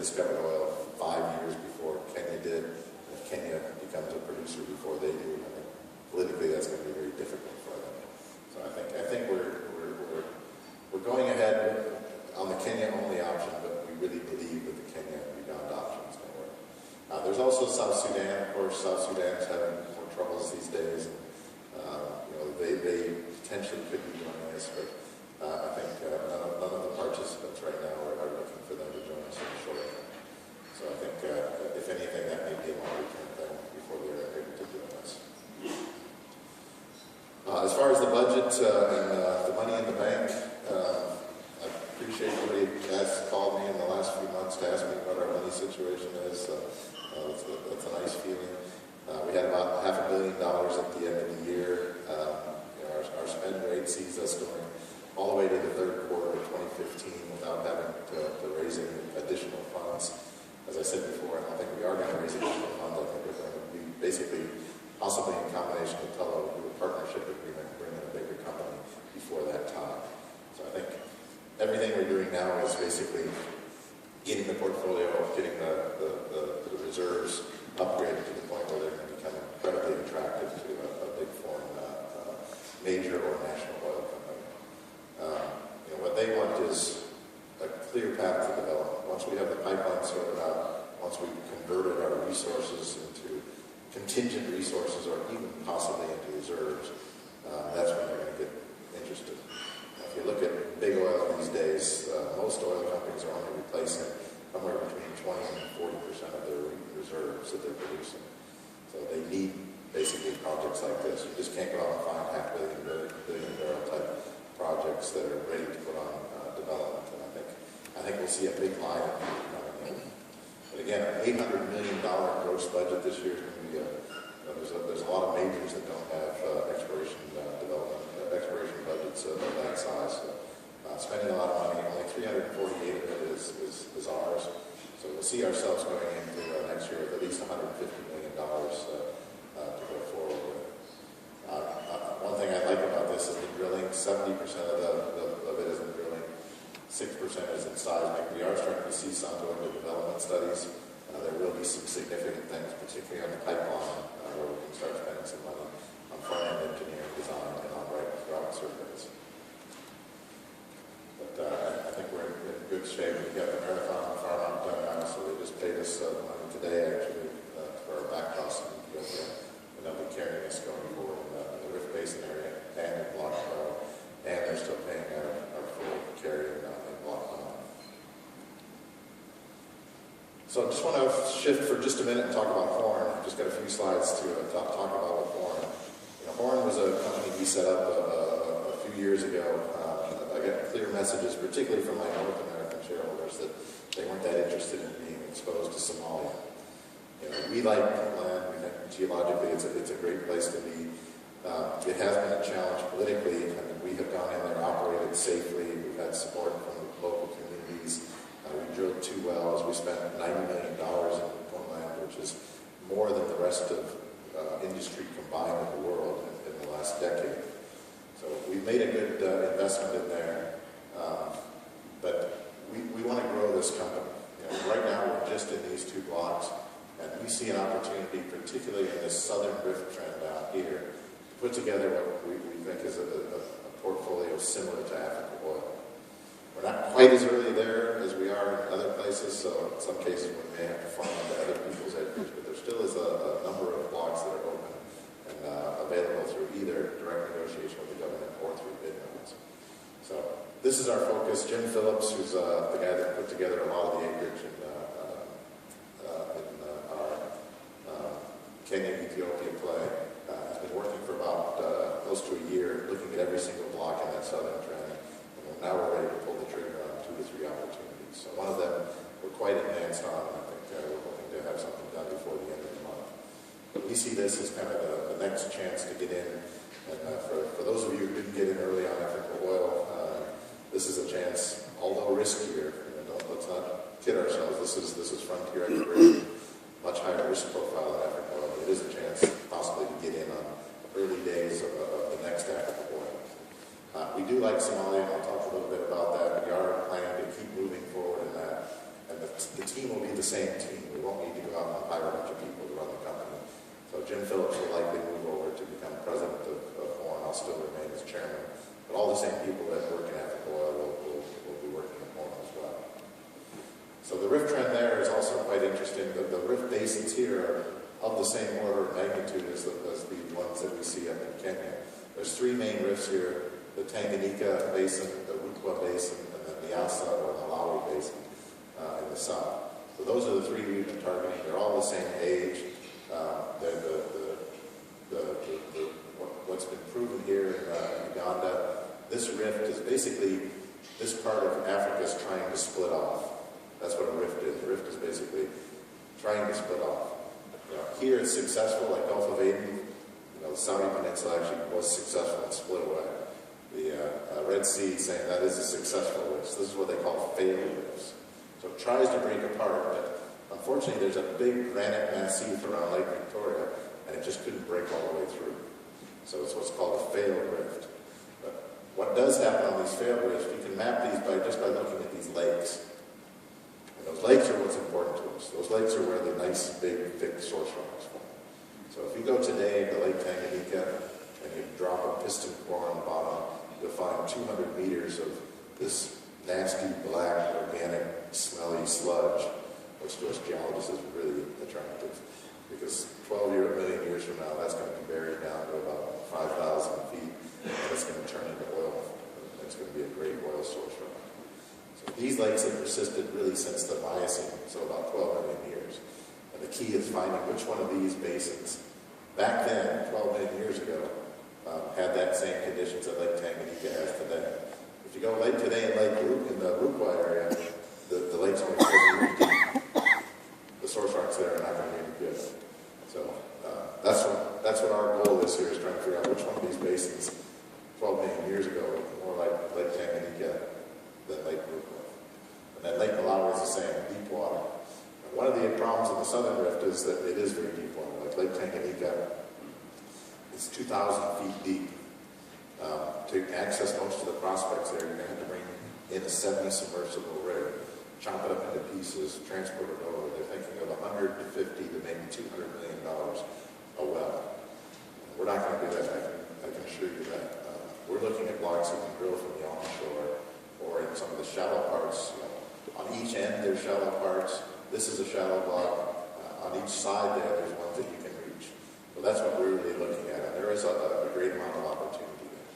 discovered oil 5 years before Kenya did. If Kenya becomes a producer before they do, I think politically that's going to be very difficult for them. So I think we're going ahead on the Kenya-only option, but we really believe that the Kenya-Uganda option is going to work. There's also South Sudan. Of course, South Sudan is having more troubles these days. They potentially could be doing this, but I think none of the participants right now are looking for them to join us in the short term. So I think, if anything, that may be a longer-term thing before they're able to join us. As far as the budget and the money in the bank, I appreciate everybody has called me in the last few months to ask me what our money situation is. That's a nice feeling. We had about $500 million at the end of the year. Our spend rate sees us going all the way to the third quarter of 2015 without having to raise any additional funds. As I said before, I don't think we are going to raise additional funds. I think we're going to be basically, possibly in combination with Tello, do a partnership agreement and bring in a bigger company before that time. So I think everything we're doing now is basically getting the portfolio, getting the reserves upgraded to the point where they're going to become incredibly attractive to a big foreign major or national oil company. What they want is a clear path to development. Once we have the pipeline sorted out, once we've converted our resources into contingent resources or even possibly into reserves, that's when they're going to get interested. If you look at big oil these days, most oil companies are only replacing somewhere between 20 and 40% of their reserves that they're producing. So they need basically projects like this. You just can't go out and find billion barrel type projects that are ready to put on development. And I think we'll see a big line of people coming in. But again, an $800 million gross budget this year is going to be there's a lot of majors that don't have exploration budgets of that size. So, spending a lot of money, only 348 of it is ours. So we'll see ourselves going into next year with at least $150 million to go forward with. One thing I like about this is the drilling. 70% of it is in drilling, 6% is in seismic. We are starting to see some go into development studies. There will be some significant things, particularly on the pipeline, where we can start spending some money on front-end engineering design and on route surveys. But I think we're in good shape. We got the marathon farm out done now, so they just paid us money today, actually, for our back costs in Ethiopia. And they'll be carrying us going forward in the Rift Basin area and in Block 12. And they're still paying our full carry in Block 9. So I just want to shift for just a minute and talk about Horn. I've just got a few slides to talk about with Horn. Horn was a company we set up a few years ago. I got clear messages, particularly from my North American shareholders, that they weren't that interested in being exposed to Somalia. We like land. We think geologically it's a great place to be. It has been a challenge politically. I mean, we have gone in there, operated safely. We've had support from the local communities. We drilled 2 wells. We spent $90 million in Puntland, which is more than the rest of industry combined in the world in the last decade. So we've made a good investment in there, but we want to grow this company. Right now we're just in these 2 blocks, and we see an opportunity, particularly in this southern rift trend down here, to put together what we think is a portfolio similar to Africa oil. We're not quite as early there as we are in other places, so in some cases we may have to farm into other people's acreage, but there still is a number of blocks that are open and available through either direct negotiation with the government or through bid rounds. So this is our focus. Jim Phillips, who's the guy that put together a lot of the acreage in our Kenya-Ethiopia play, has been working for about close to a year, looking at every single block in that southern trend. Now we're ready to pull the trigger on 2 to 3 opportunities. So one of them we're quite advanced on. I think we're hoping to have something done before the end of the month. But we see this as kind of the next chance to get in. And for those of you who didn't get in early on Africa oil, this is a chance, although riskier. Let's not kid ourselves. This is frontier exploration, much higher risk profile than Africa oil. But it is a chance possibly to get in on early days of the next Africa oil. We do like Somalia, and I'll talk a little bit about that. We are planning to keep moving forward in that. And the team team will be the same team. We won't need to go out and hire a bunch of people to run the company. So Jim Phillips will likely move over to become president of Horn. I'll still remain as chairman. But all the same people that work in Africa Oil will be working at Horn as well. So the rift trend there is also quite interesting. The rift basins here are of the same order of magnitude as the ones that we see up in Kenya. There's three main rifts here: the Tanganyika Basin, the Rukwa Basin, and the Nyasa or Malawi Basin in the south. So those are the three we've been targeting. They're all the same age. What's been proven here in Uganda, this rift is basically, this part of Africa is trying to split off. That's what a rift is. A rift is basically trying to split off. Here it's successful, like Gulf of Aden. The Saudi Peninsula actually was successful and split away. The Red Sea is saying that is a successful rift. This is what they call failed rifts. So it tries to break apart, but unfortunately there's a big granite massif around Lake Victoria, and it just couldn't break all the way through. So it's what's called a failed rift. But what does happen on these failed rifts, you can map these just by looking at these lakes. And those lakes are what's important to us. Those lakes are where the nice, big, thick source rocks form. So if you go today to Lake Tanganyika and you drop a piston core on the bottom, you'll find 200 meters of this nasty, black, organic, smelly sludge, which to us geologists is really attractive. Because 12 million years from now, that's going to be buried down to about 5,000 feet, and it's going to turn into oil. And it's going to be a great oil source rock. So these lakes have persisted really since the Miocene, so about 12 million years. And the key is finding which one of these basins, back then, 12 million years ago, had that same conditions that Lake Tanganyika has today. If you go late today in the Rukwa area, the lake's only 4 meters deep. The source rocks there are not going to be any good. So that's what our goal is here, is trying to figure out which one of these basins 12 million years ago was more like Lake Tanganyika than Lake Rukwa. And then Lake Malawi is the same, deep water. And one of the problems in the southern rift is that it is very deep water. Like Lake Tanganyika is 2,000 feet deep. To access most of the prospects there, you're going to have to bring in a semi-submersible rig, chop it up into pieces, transport it over. They're thinking of $150 to maybe $200 million a well. We're not going to do that, I can assure you that. We're looking at blocks that can drill from the onshore or in some of the shallow parts. On each end, there's shallow parts. This is a shallow block. On each side there's ones that you can reach. So that's what we're really looking at. And there is a great amount of opportunity there.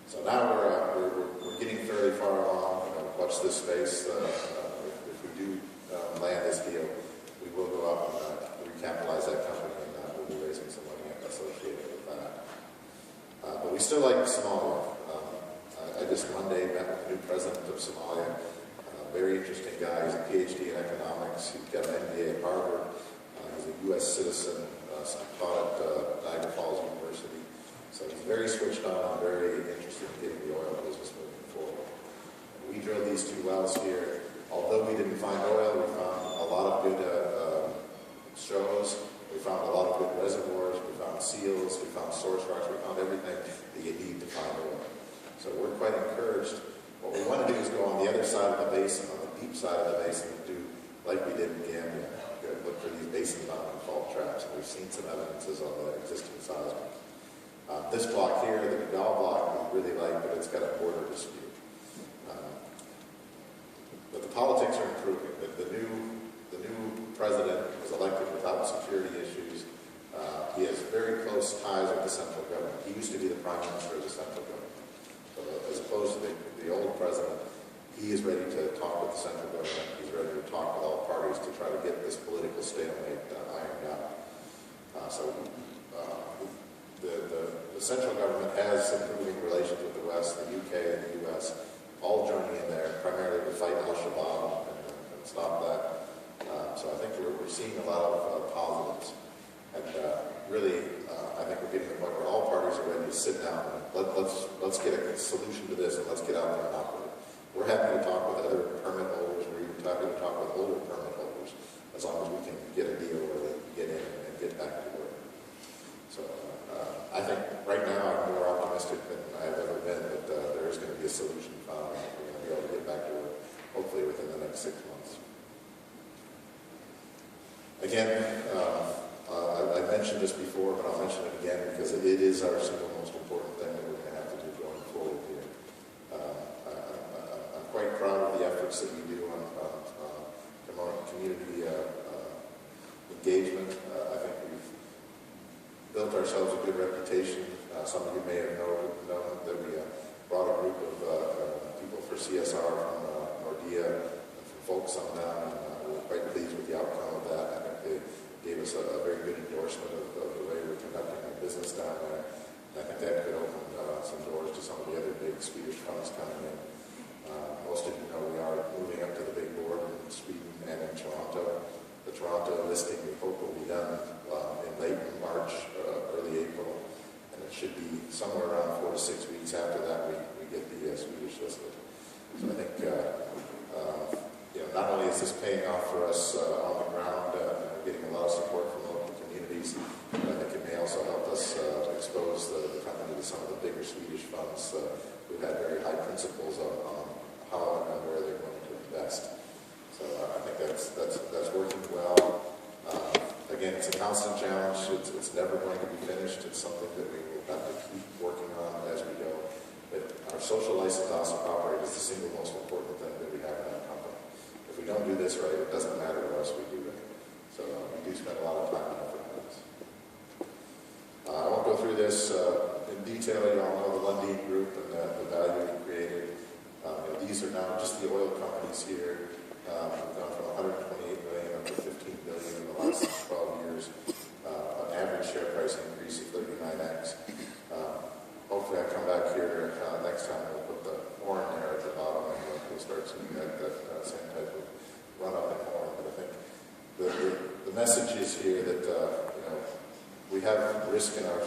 So now we're getting fairly far along. Watch this space. If we do land this deal, we will go up and recapitalize that company, and we'll be raising some money associated with that. But we still like Somalia. I just Monday met with the new president of Somalia. Very interesting guy. He's a PhD in economics. He's got an MBA at Harvard. He's a U.S. citizen. Taught at Niagara Falls University. So he's very switched on and very interested in getting the oil business moving forward. We drilled these 2 wells here. Although we didn't find oil, we found a lot of good shows. We found a lot of good reservoirs. We found seals. We found source rocks. We found everything that you need to find oil. So we're quite encouraged. What we want to do is go on the other side of the basin, on the deep side of the basin, and do like we did in Gambia. Look for these basin-bounding fault traps. And we've seen some evidences on the existing seismic. This block here, the Vidal block, we really like, but it's got a border dispute. But the politics are improving. The new president was elected without security issues. He has very close ties with the central government. He used to be the prime minister of the central government. So as opposed to the old president, he is ready to talk with the central government. He's ready to talk with all parties to try to get this political stalemate ironed out. The central government has improving relations with the West, the UK and the US, all joining in there, primarily to fight Al-Shabaab and stop that. So I think we're seeing a lot of positives. And really, I think we're getting to the point where all parties are ready to sit down and let's get a solution to this, and let's get out there and operate. We're happy to talk with other permit holders. We're even happy to talk with older permit holders, as long as we can get a deal where they can get in and get back to work. So I think right now I'm more optimistic than I've ever been that there is going to be a solution found, and we're going to be able to get back to work, hopefully within the next 6 months. again, I mentioned this before, but I'll mention it again because it is our single most important thing that we're going to have to do going forward here. I'm quite proud of the efforts that we do on community engagement. I think we've built ourselves a good reputation. Some of you may have known that we brought a group of people for CSR from Nordea and from folks on down, and we're quite pleased with the outcome of that. I think they gave us a very good endorsement of the way we're conducting our business down there. And I think that could open some doors to some of the other big Swedish funds coming in. Most of you know we are moving up to the big board in Sweden and in Toronto. The Toronto listing we hope will be done in late March, early April, and it should be somewhere around 4 to 6 weeks after that we get the Swedish listed. So I think not only is this paying off for us on the ground, we're getting a lot of support from local communities, but I think it may also help us expose the company to some of the bigger Swedish funds who have very high principles on how and where they're going to invest. So I think that's working well. Again, it's a constant challenge. It's never going to be finished. It's something that we will have to keep working on as we go. But our social license to operate is the single most important thing that we have in our company. If we don't do this right, it doesn't matter to us we do it. So we do spend a lot of time and effort on this. I won't go through this in detail. You all know the Lundin Group and the value we created. These are now just the oil companies here. We've gone from 128 million up to 15 billion in the last 12 years. An average share price increase of 39x. Hopefully I come back here next time and we'll put the horn there at the bottom and we'll start seeing that same type of run up and horn. But I think the message is here that we have risk in our